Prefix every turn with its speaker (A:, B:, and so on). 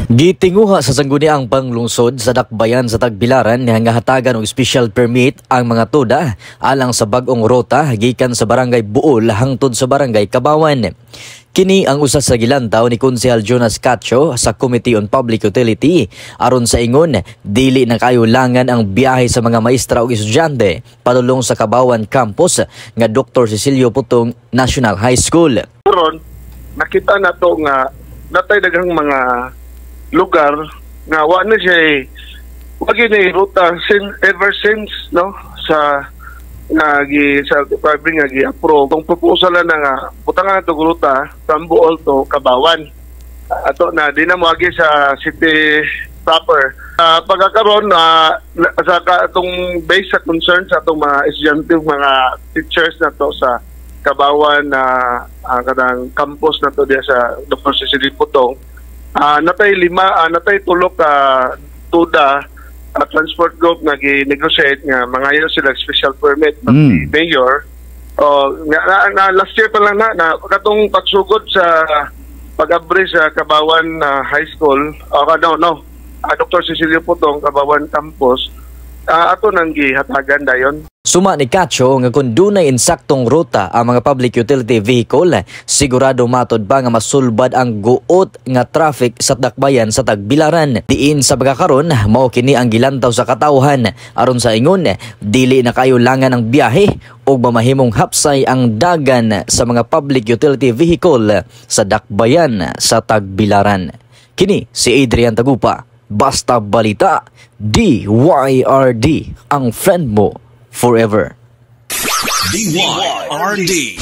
A: Gitinguha sa sangguniang panglungsod sa Dakbayan sa Tagbilaran nga hatagan og special permit ang mga tuda alang sa bag-ong rota gikan sa barangay Buol hangtod sa barangay Kabawan. Kini ang usa sa gilantaw ni Konsehal Jonas Cacho sa Committee on Public Utility aron sa ingon dili na kayo langan ang biyahe sa mga maestra ug estudyante padulong sa Kabawan Campus nga Dr. Cecilio Putong National High School.
B: Karon nakita nato nga natay daghang mga lugar nga wa na siya wag ni ruta ever since no sa sa department nga gi-approve ang proposal na nga butangan ato ruta from Bohol to Kabawan ato na di na moagi sa city proper pagkakaroon sa atong base sa concern sa atong mga estudyante mga teachers na to sa Kabawan na kanang campus na to diya sa Dr. Cecilio Putong natay tulok tuda transport group nga gi-negotiate nga mangayo sila special permit ng mayor. Last year pa lang na katong pagsugod sa pag-abre sa Kabawan High School Dr. Cecilio Putong Kabawan Campus ato nang gihatagan dayon.
A: Suma ni Cacho nga kung dunay insaktong ruta ang mga public utility vehicle, sigurado matod ba nga masulbad ang guot nga traffic sa Dakbayan sa Tagbilaran. Diin sa pagkakaron, mao kini ang gilantaw sa katawhan aron sa ingon dili na kayo langan ang biyahe o mamahimong hapsay ang dagan sa mga public utility vehicle sa Dakbayan sa Tagbilaran. Kini si Adrian Tagupa, Basta Balita, DYRD, ang friend mo forever.
C: DYRD.